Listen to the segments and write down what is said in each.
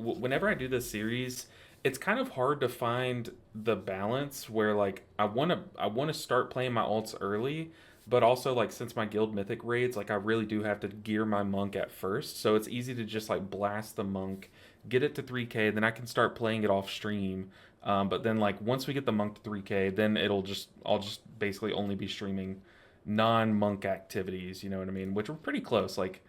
whenever I do this series, it's kind of hard to find the balance where like I want to start playing my alts early, but also like since my guild mythic raids, like I really do have to gear my monk at first. So it's easy to just like blast the monk, get it to 3K, then I can start playing it off stream. But then like once we get the monk to 3K, then I'll just basically only be streaming non-monk activities, you know what I mean? Which are pretty close. Like,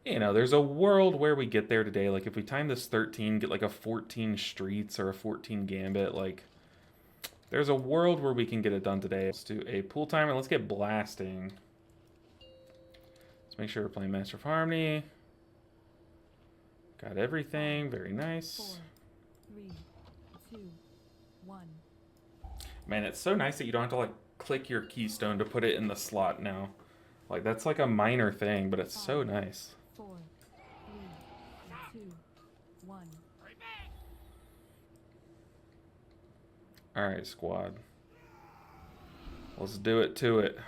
there's a world where we get there today. Like, if we time this 13, get like a 14 streets or a 14 gambit, like, there's a world where we can get it done today. Let's do a pool timer. Let's get blasting. Let's make sure we're playing Master of Harmony. Got everything. Very nice. 4, 3, 2, 1. Man, it's so nice that you don't have to, like, click your keystone to put it in the slot now. Like, that's like a minor thing, but it's so nice. 4, 3, 2, 1. Alright, squad. Let's do it to it.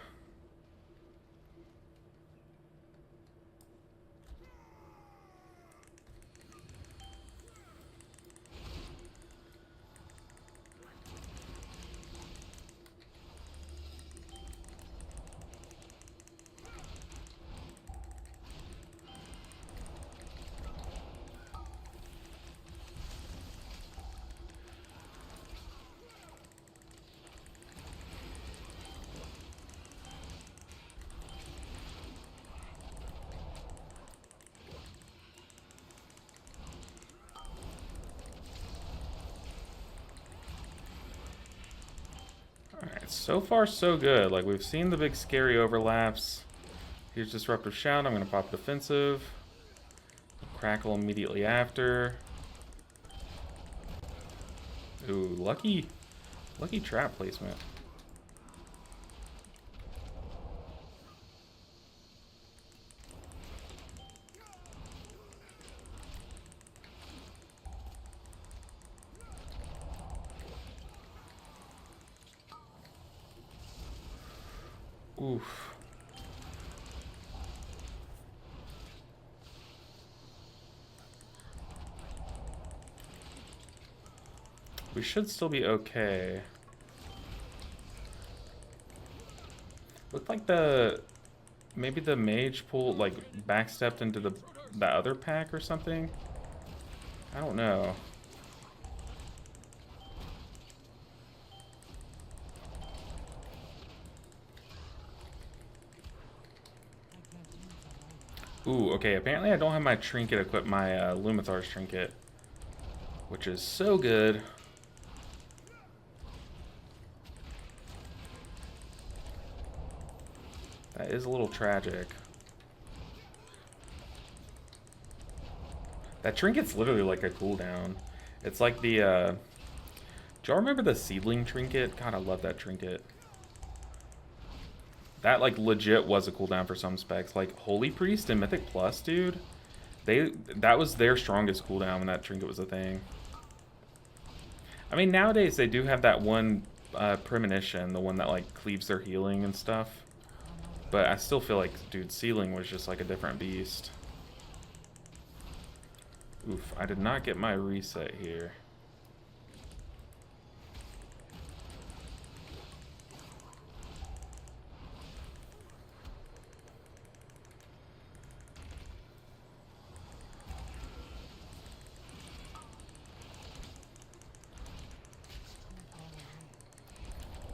Alright, so far so good. Like, we've seen the big scary overlaps. Here's Disruptive Shout. I'm going to pop Defensive. Crackle immediately after. Ooh, lucky trap placement. Oof. We should still be okay. Looked like maybe the mage pool like backstepped into the other pack or something. I don't know. Ooh, okay, apparently I don't have my trinket equipped, my Lumithar's trinket, which is so good. That is a little tragic. That trinket's literally like a cooldown. It's like the, do y'all remember the seedling trinket? God, I love that trinket. That, like, legit was a cooldown for some specs. Like, Holy Priest and Mythic Plus, dude. That was their strongest cooldown when that trinket was a thing. I mean, nowadays they do have that one premonition, the one that, like, cleaves their healing and stuff. But I still feel like, dude, sealing was just, like, a different beast. Oof, I did not get my reset here.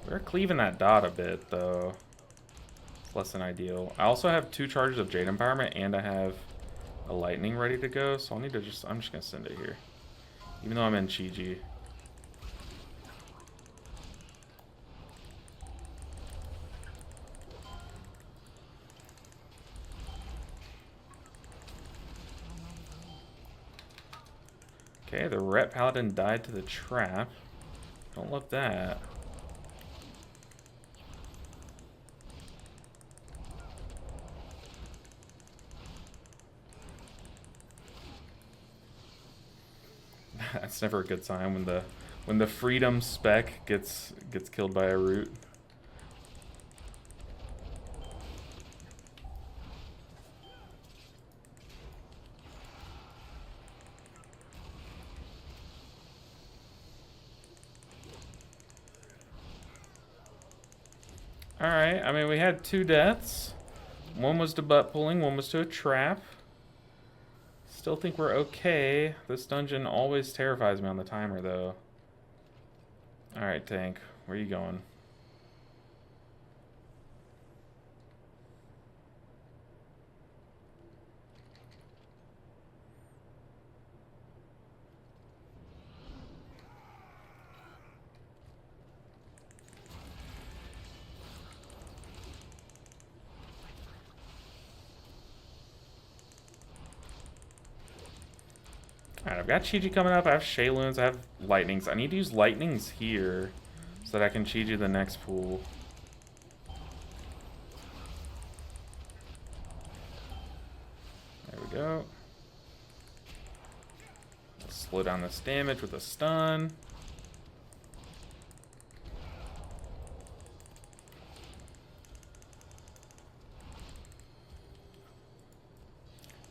We're cleaving that dot a bit, though. It's less than ideal. I also have 2 charges of Jade Empowerment, and I have a Lightning ready to go, so I'll need to I'm just going to send it here. Even though I'm in Chi-Ji. Okay, the Ret Paladin died to the trap. Don't love that. That's never a good sign when the freedom spec gets killed by a root. Alright, I mean, we had 2 deaths. One was to butt pulling, one was to a trap. Still think we're okay. This dungeon always terrifies me on the timer, though. Alright, tank. Where are you going? Alright, I've got Chi-Ji coming up. I have Shayloons. I have Lightnings. I need to use Lightnings here so that I can Chi-Ji the next pool. There we go. Slow down this damage with a stun.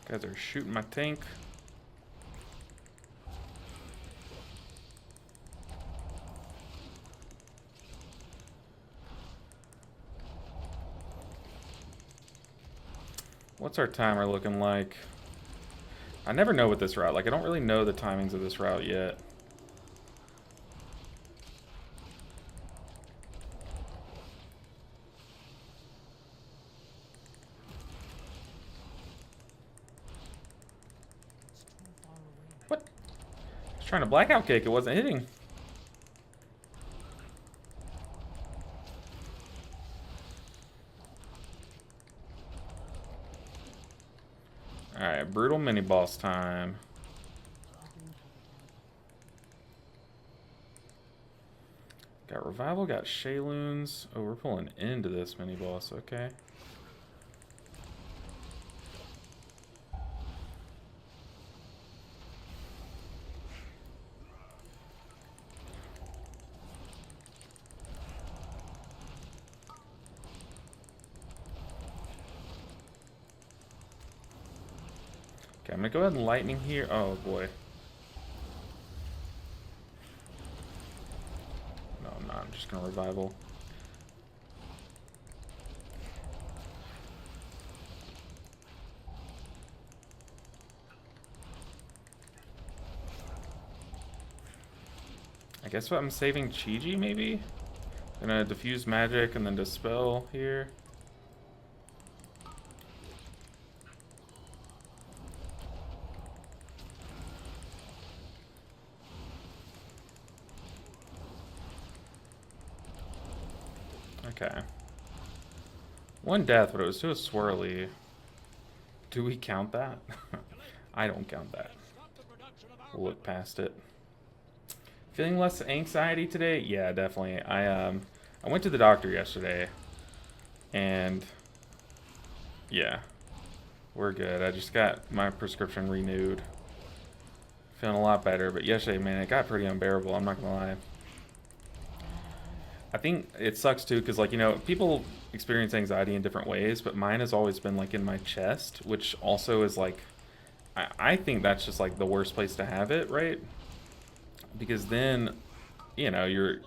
Guys are shooting my tank. What's our timer looking like? I never know with this route. Like, I don't really know the timings of this route yet. What? I was trying to blackout kick. It wasn't hitting. Alright, brutal mini boss time. Got revival, got Shayloons. Oh, we're pulling into this mini boss, okay. Okay, I'm gonna go ahead and lightning here. Oh boy. No, I'm not. I'm just gonna revival. I guess what I'm saving Chi-Ji maybe? Gonna diffuse magic and then dispel here. Okay. 1 death, but it was to a swirly. Do we count that? I don't count that. We'll look past it. Feeling less anxiety today? Yeah, definitely. I went to the doctor yesterday, and yeah, we're good. I just got my prescription renewed. Feeling a lot better, but yesterday, man, it got pretty unbearable. I'm not gonna lie. I think it sucks too, because, like, you know, people experience anxiety in different ways, but mine has always been like in my chest, which also is like, I think that's just like the worst place to have it, right? Because then, you know, your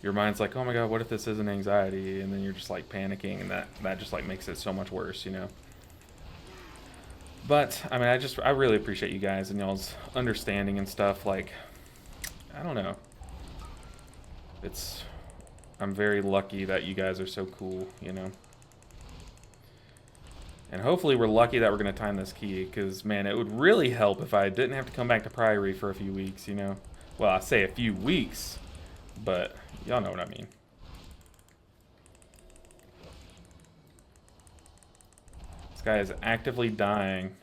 mind's like, oh my god, what if this isn't anxiety? And then you're just like panicking, and that just like makes it so much worse, you know. But I mean, I really appreciate you guys and y'all's understanding and stuff. Like, I don't know. I'm very lucky that you guys are so cool, you know. And hopefully we're lucky that we're going to time this key, because, man, it would really help if I didn't have to come back to Priory for a few weeks, you know. Well, I say a few weeks, but y'all know what I mean. This guy is actively dying.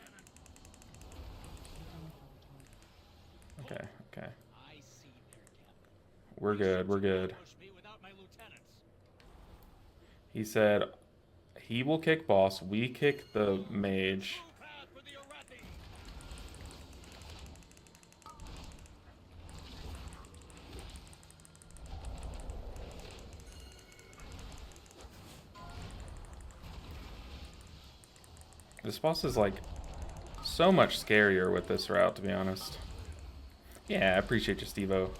Okay, okay. We're good, we're good. He said he will kick boss, we kick the mage. This boss is like so much scarier with this route, to be honest. Yeah, I appreciate you, Steve-O.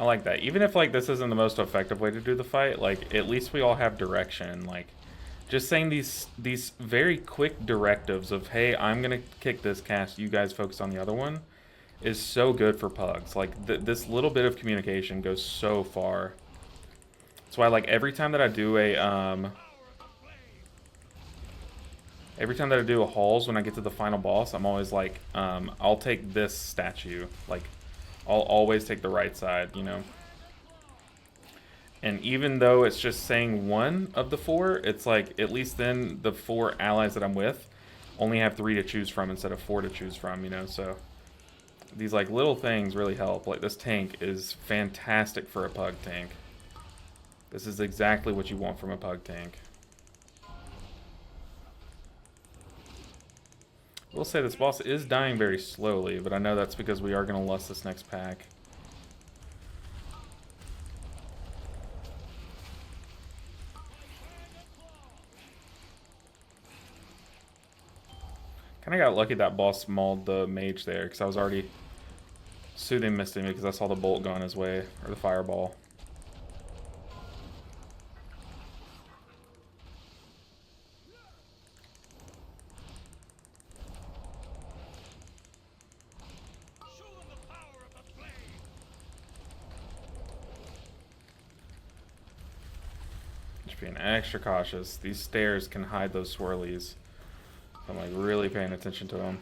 I like that. Even if like this isn't the most effective way to do the fight, like at least we all have direction. Like just saying these very quick directives of, hey, I'm gonna kick this cast, you guys focus on the other one, is so good for pugs. Like this little bit of communication goes so far. That's why like every time that I do a hauls when I get to the final boss, I'm always like, I'll take this statue. Like I'll always take the right side, you know. And even though it's just saying one of the four, it's like at least then the four allies that I'm with only have 3 to choose from instead of 4 to choose from, you know. So these like little things really help. Like this tank is fantastic for a pug tank. This is exactly what you want from a pug tank. We'll say this boss is dying very slowly, but I know that's because we are going to lust this next pack. Kind of got lucky that boss mauled the mage there, because I was already soothing misting because I saw the bolt going his way, or the fireball. Just being extra cautious. These stairs can hide those swirlies. I'm like really paying attention to them.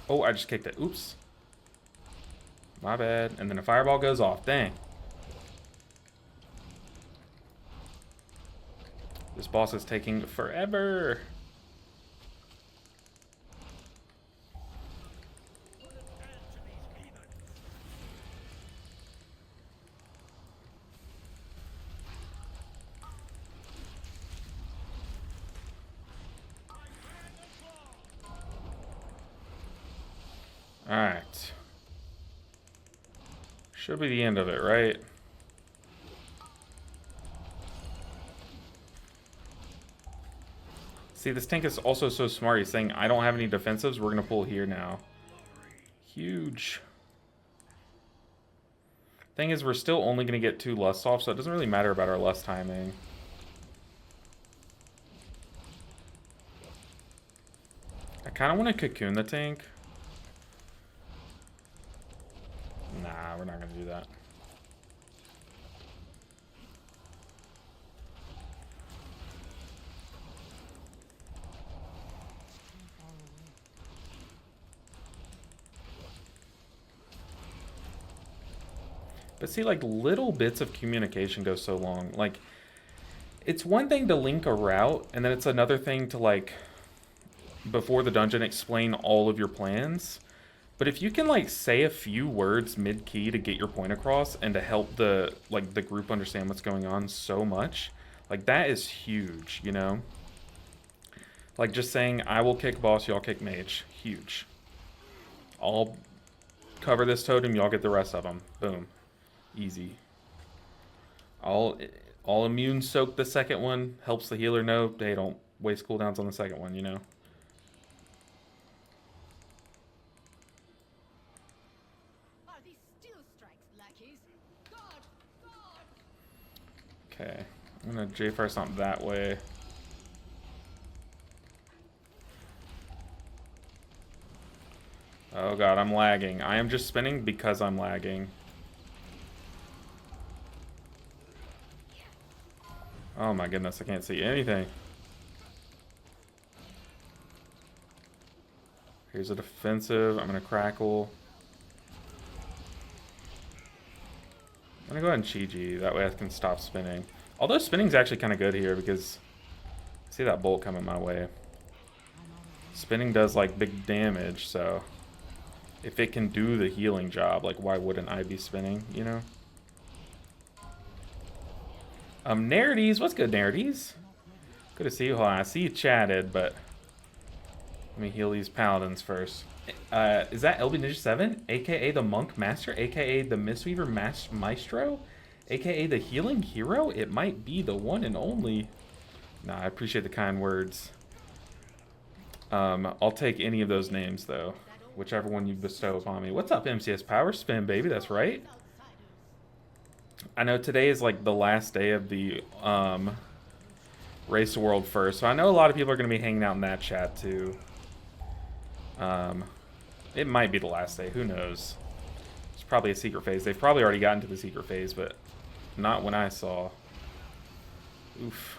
Oh, I just kicked it. Oops. My bad. And then a fireball goes off. Dang. This boss is taking forever. Alright. Should be the end of it, right? See, this tank is also so smart. He's saying, I don't have any defensives. We're going to pull here now. Huge. Thing is, we're still only going to get 2 lusts off, so it doesn't really matter about our lust timing. I kind of want to cocoon the tank. Nah, we're not going to do that. But see, like, little bits of communication go so long. Like, it's one thing to link a route, and then it's another thing to, like, before the dungeon, explain all of your plans. But if you can like say a few words mid-key to get your point across and to help the group understand what's going on so much, like that is huge, you know? Like just saying, I will kick boss, y'all kick mage. Huge. I'll cover this totem, y'all get the rest of them. Boom. Easy. I'll immune soak the second one. Helps the healer know, hey, don't waste cooldowns on the second one, you know? Okay, I'm gonna J-Fire something that way. Oh god, I'm lagging. I am just spinning because I'm lagging. Oh my goodness, I can't see anything. Here's a defensive. I'm gonna crackle. I'm gonna go ahead and Chi-Ji, that way I can stop spinning. Although spinning's actually kind of good here because I see that bolt coming my way. Spinning does like big damage, so if it can do the healing job, like why wouldn't I be spinning, you know? Narities, what's good, Narities? Good to see you. Hold on, I see you chatted, but let me heal these paladins first. Is that LB Ninja 7? AKA the Monk Master? AKA the Mistweaver Maestro? AKA the Healing Hero? It might be the one and only. Nah, I appreciate the kind words. I'll take any of those names, though. whichever one you bestow upon me. What's up, MCS Power Spin, baby? That's right. I know today is like the last day of the Race the World first, so I know a lot of people are going to be hanging out in that chat too. It might be the last day. Who knows? It's probably a secret phase. They've probably already gotten to the secret phase, but not when I saw. Oof.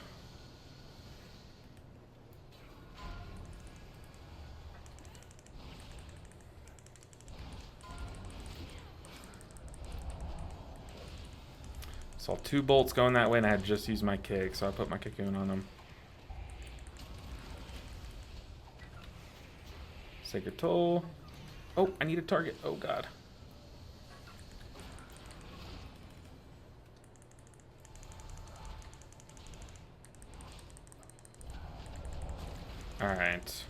Saw 2 bolts going that way, and I had just used my kick, so I put my cocoon on them. Sacred Toll. Oh, I need a target. Oh, God. Alright.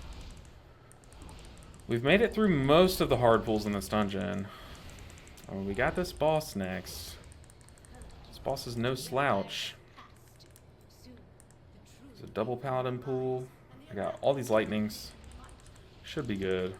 We've made it through most of the hard pulls in this dungeon. Oh, we got this boss next. This boss is no slouch. There's a double paladin pool. I got all these lightnings. Should be good.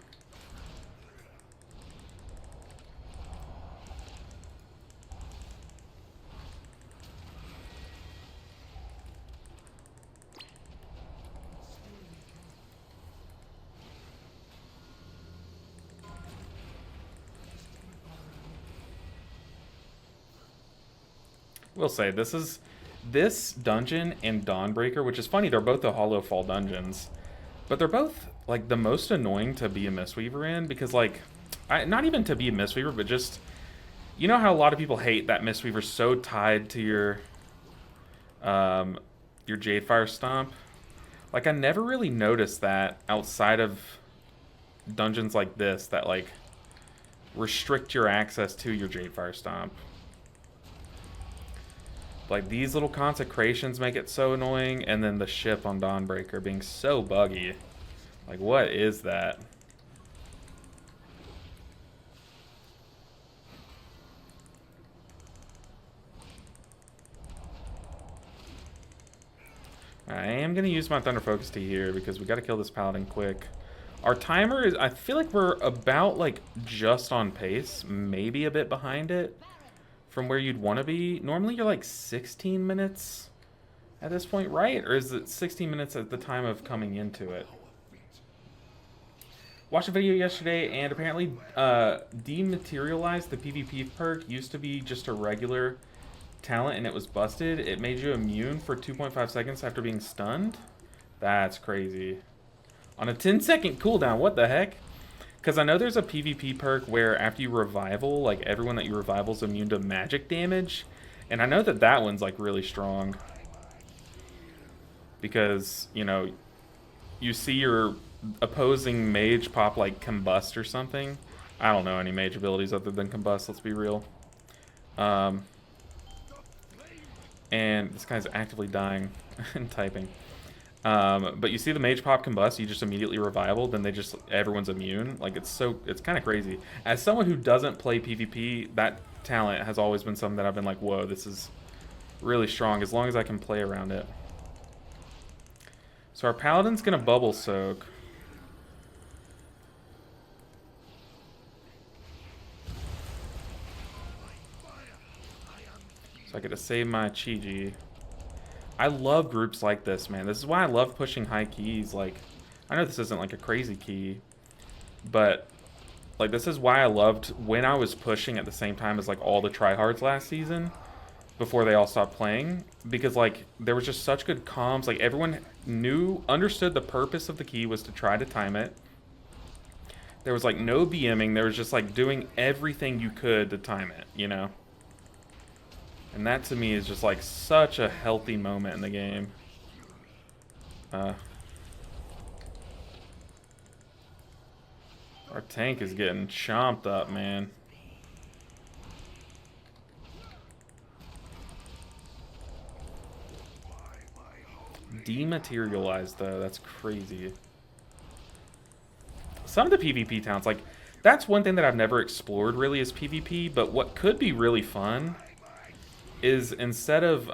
We'll say this dungeon and Dawnbreaker, which is funny, they're both the Hollow Fall dungeons, but they're both like the most annoying to be a Mistweaver in, because like, not even to be a Mistweaver, but just, you know how a lot of people hate that Mistweaver's so tied to your Jadefire Stomp? Like, I never really noticed that outside of dungeons like this that like restrict your access to your Jadefire Stomp. Like, these little consecrations make it so annoying, and then the ship on Dawnbreaker being so buggy. Like, what is that? I am going to use my Thunder Focus Tea here because we got to kill this paladin quick. Our timer is, I feel like we're about, like, just on pace. Maybe a bit behind it from where you'd want to be. Normally you're like 16 minutes at this point, right? Or is it 16 minutes at the time of coming into it? Watched a video yesterday, and apparently dematerialized the PvP perk used to be just a regular talent and it was busted. It made you immune for 2.5 seconds after being stunned. That's crazy. On a 10-second cooldown, what the heck? Because I know there's a PvP perk where after you revival, like everyone that you revival is immune to magic damage. And I know that that one's like really strong. Because, you know, you see your opposing mage pop like Combust or something. I don't know any mage abilities other than Combust, let's be real. And this guy's actively dying and typing. But you see the mage pop Combust, you just immediately revival, then everyone's immune. Like, it's kind of crazy. As someone who doesn't play PvP, that talent has always been something that I've been like, whoa, this is really strong, as long as I can play around it. So our paladin's gonna bubble soak. So I get to save my Chi-Ji. I love groups like this, man. This is why I love pushing high keys. Like, I know this isn't like a crazy key, but like this is why I loved when I was pushing at the same time as like all the tryhards last season before they all stopped playing, because like there was just such good comms. Like, everyone understood the purpose of the key was to try to time it. There was like no BMing. There was just like doing everything you could to time it, you know? And that to me is just like such a healthy moment in the game. Our tank is getting chomped up, man. Dematerialized though, that's crazy. Some of the PvP talents, like, that's one thing that I've never explored really is PvP, but what could be really fun is instead of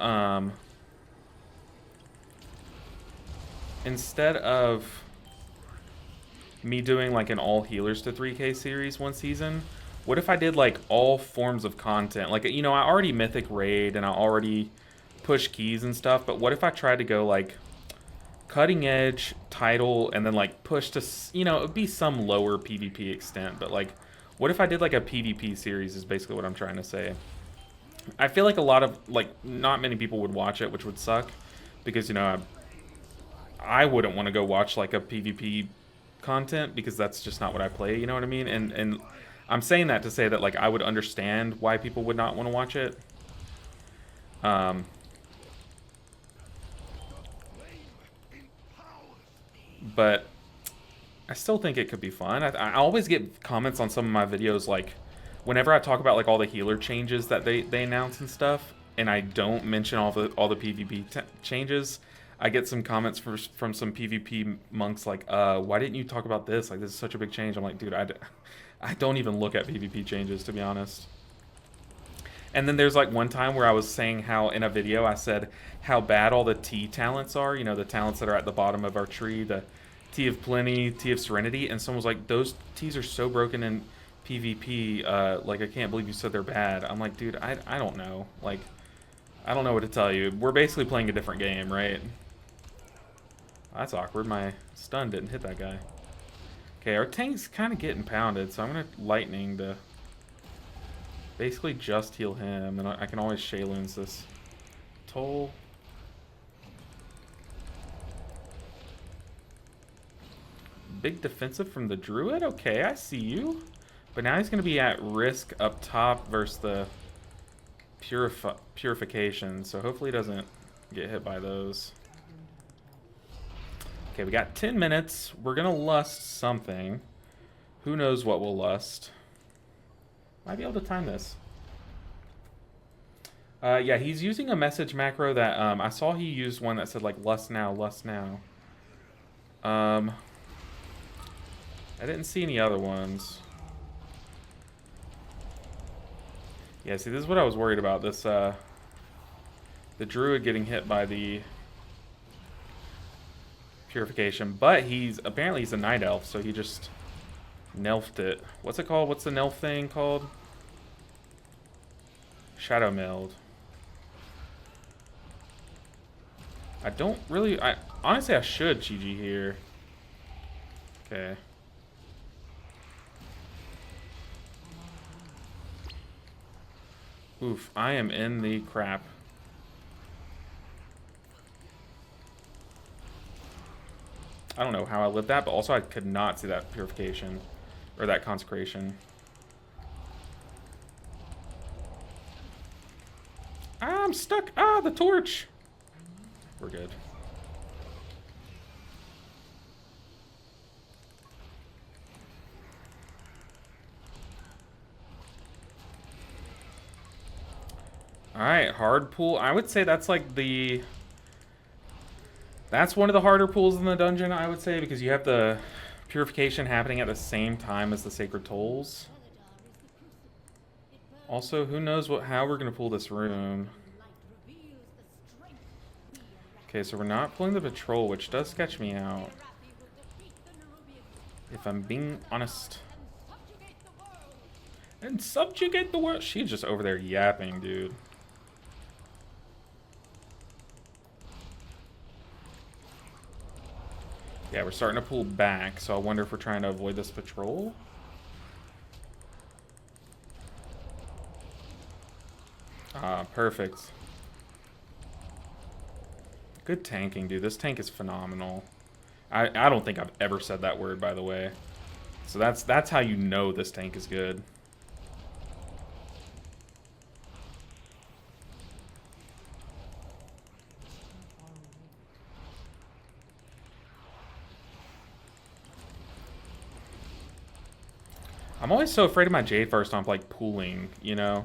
me doing like an all healers to 3K series one season. What if I did like all forms of content? Like, you know, I already mythic raid and I already push keys and stuff, but what if I tried to go like cutting edge title and then like push to, you know, it would be some lower PvP extent, but like what if I did like a PvP series is basically what I'm trying to say. I feel like a lot of, like, not many people would watch it, which would suck because, you know, I wouldn't want to go watch like a PvP content because that's just not what I play, you know what I mean? And I'm saying that to say that like I would understand why people would not want to watch it. But I still think it could be fun. I always get comments on some of my videos like whenever I talk about like all the healer changes that they announce and stuff, and I don't mention all the PvP changes. I get some comments from some PvP monks like, why didn't you talk about this? Like, this is such a big change. I'm like, dude, I don't even look at PvP changes, to be honest. And then there's like one time where I was saying how in a video I said how bad all the T talents are, you know, the talents that are at the bottom of our tree, the T of Plenty, T of Serenity, and someone was like, those T's are so broken in PvP, like, I can't believe you said they're bad. I'm like, dude, I don't know. Like, I don't know what to tell you. We're basically playing a different game, right? That's awkward. My stun didn't hit that guy. Okay, our tank's kind of getting pounded, so I'm going to Lightning to basically just heal him, and I can always Shayloons this Toll. Big defensive from the Druid? Okay, I see you. But now he's going to be at risk up top versus the Purification, so hopefully he doesn't get hit by those. Okay, we got 10 minutes. We're going to lust something. Who knows what we'll lust. Might be able to time this. Yeah, he's using a message macro that I saw he used one that said like lust now, lust now. I didn't see any other ones. Yeah, see, this is what I was worried about. This the Druid getting hit by the Purification, but apparently he's a Night Elf, so he just nelfed it. What's it called? What's the nelf thing called? Shadow Meld. I don't really... honestly, I should GG here. Okay. Oof, I am in the crap. I don't know how I lived that, but also I could not see that Purification. Or that Consecration. I'm stuck! Ah, the torch! We're good. Alright, hard pool. I would say that's like the... That's one of the harder pools in the dungeon, I would say, because you have the Purification happening at the same time as the Sacred Tolls. Also, who knows how we're going to pull this room. Okay, so we're not pulling the Patrol, which does sketch me out. If I'm being honest. And subjugate the world. She's just over there yapping, dude. Yeah, we're starting to pull back, so I wonder if we're trying to avoid this Patrol. Ah, perfect. Good tanking, dude. This tank is phenomenal. I don't think I've ever said that word, by the way. So that's how you know this tank is good. I'm always so afraid of my Jade Fire Stomp, like, pooling, you know?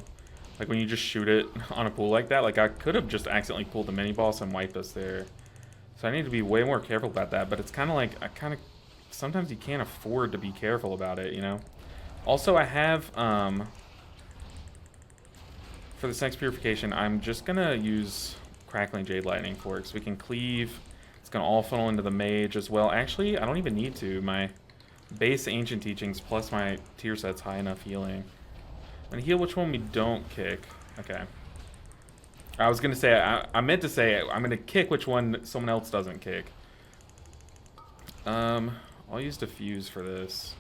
Like, when you just shoot it on a pool like that. Like, I could have just accidentally pulled the mini-boss and wiped us there. So I need to be way more careful about that. But it's kind of like, sometimes you can't afford to be careful about it, you know? Also, I have, for this next Purification, I'm just going to use Crackling Jade Lightning for it. So we can cleave. It's going to all funnel into the mage as well. Actually, I don't even need to. My base ancient teachings plus my tier set's high enough healing. I'm gonna heal which one we don't kick. Okay. I was gonna say, I meant to say, I'm gonna kick which one someone else doesn't kick. I'll use diffuse for this.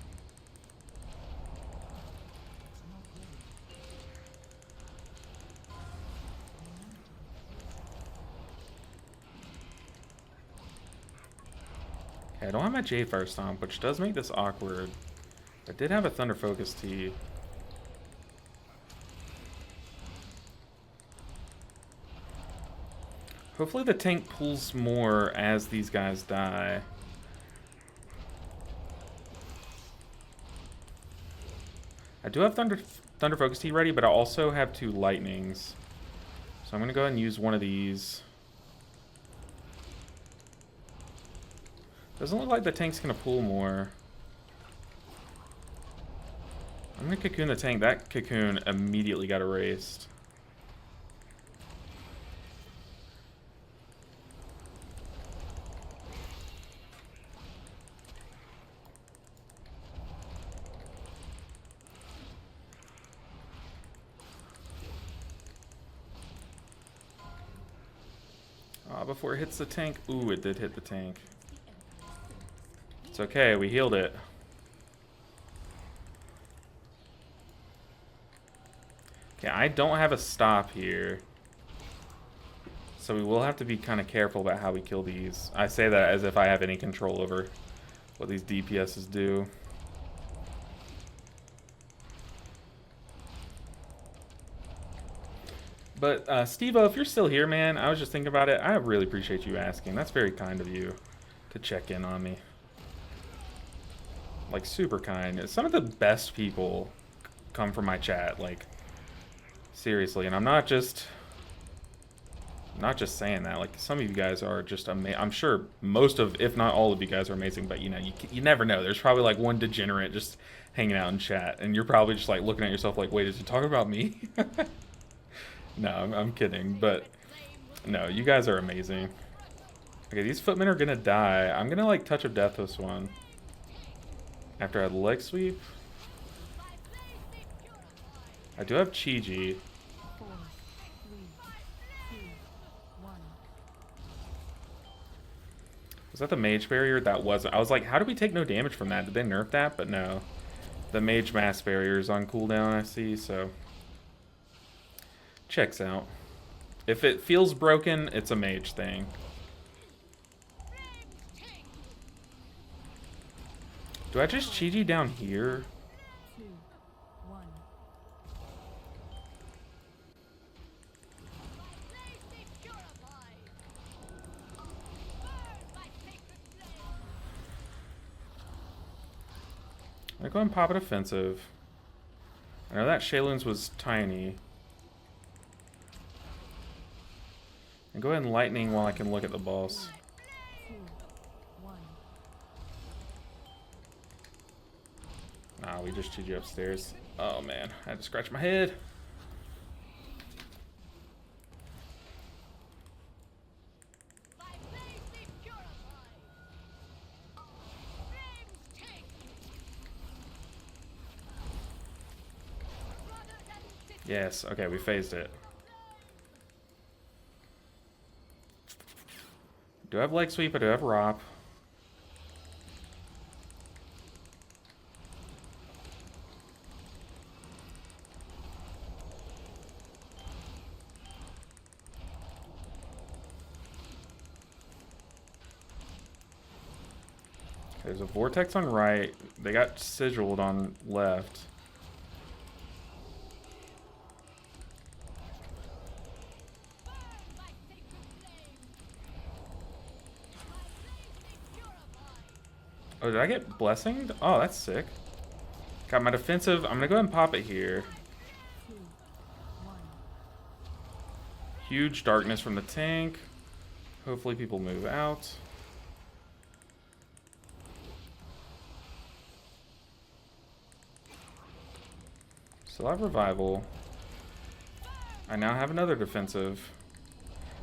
Okay, I don't have my J-Fire Stomp, which does make this awkward. I did have a Thunder Focus Tea. Hopefully the tank pulls more as these guys die. I do have Thunder Focus Tea ready, but I also have 2 Lightnings. So I'm going to go ahead and use one of these. Doesn't look like the tank's going to pull more. I'm going to cocoon the tank. That cocoon immediately got erased. Before it hits the tank. Ooh, it did hit the tank. It's okay, we healed it. Okay, I don't have a stop here. So we will have to be kind of careful about how we kill these. I say that as if I have any control over what these DPSs do. But, Steve-O, if you're still here, man, I was just thinking about it. I really appreciate you asking. That's very kind of you to check in on me. Like, super kind. Some of the best people come from my chat, like, seriously. And I'm not just saying that. Like, some of you guys are just amazing. I'm sure most of, if not all of you guys are amazing, but, you know, you never know. There's probably, like, one degenerate just hanging out in chat. And you're probably just, like, looking at yourself like, wait, is he talking about me? No, I'm kidding, but no, you guys are amazing. Okay, these footmen are gonna die. I'm gonna like Touch of Death this one. After I leg sweep. I do have Chi-Ji. 4, 3, 2, 1. Was that the mage barrier? That wasn't. I was like, how do we take no damage from that? Did they nerf that? But no. The mage mass barrier is on cooldown, I see, so. Checks out. If it feels broken, it's a mage thing. Do I just Chi-Ji down here? 2, 1. I'm gonna go ahead and pop a defensive. I know that Shayloon's was tiny. And go ahead and lightning while I can look at the boss. 2, 1. Nah, we just Chi-Ji upstairs. Oh man, I had to scratch my head. Yes, okay, we phased it. Do I have leg sweep? I do have ROP. There's a vortex on right. They got sigiled on left. Oh, did I get blessinged? Oh, that's sick. Got my defensive. I'm gonna go ahead and pop it here. 2, 1. Huge darkness from the tank. Hopefully people move out. Still have revival. I now have another defensive.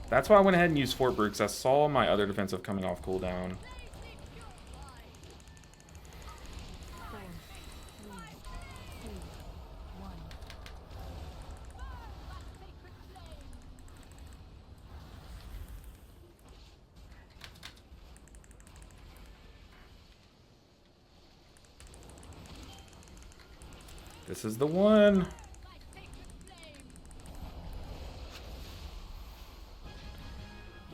That's why I went ahead and used Fort Brew, because I saw my other defensive coming off cooldown. This is the one.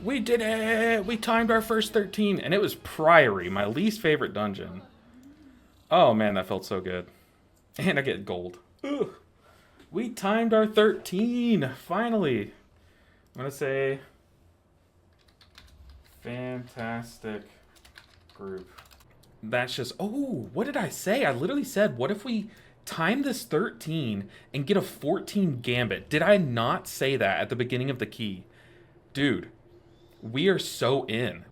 We did it! We timed our first 13, and it was Priory, my least favorite dungeon. Oh man, that felt so good. And I get gold. Ugh. We timed our 13, finally. I'm gonna say fantastic group. That's just, oh, what did I say? I literally said, what if we time this 13 and get a 14 gambit? Did I not say that at the beginning of the key? Dude, we are so in.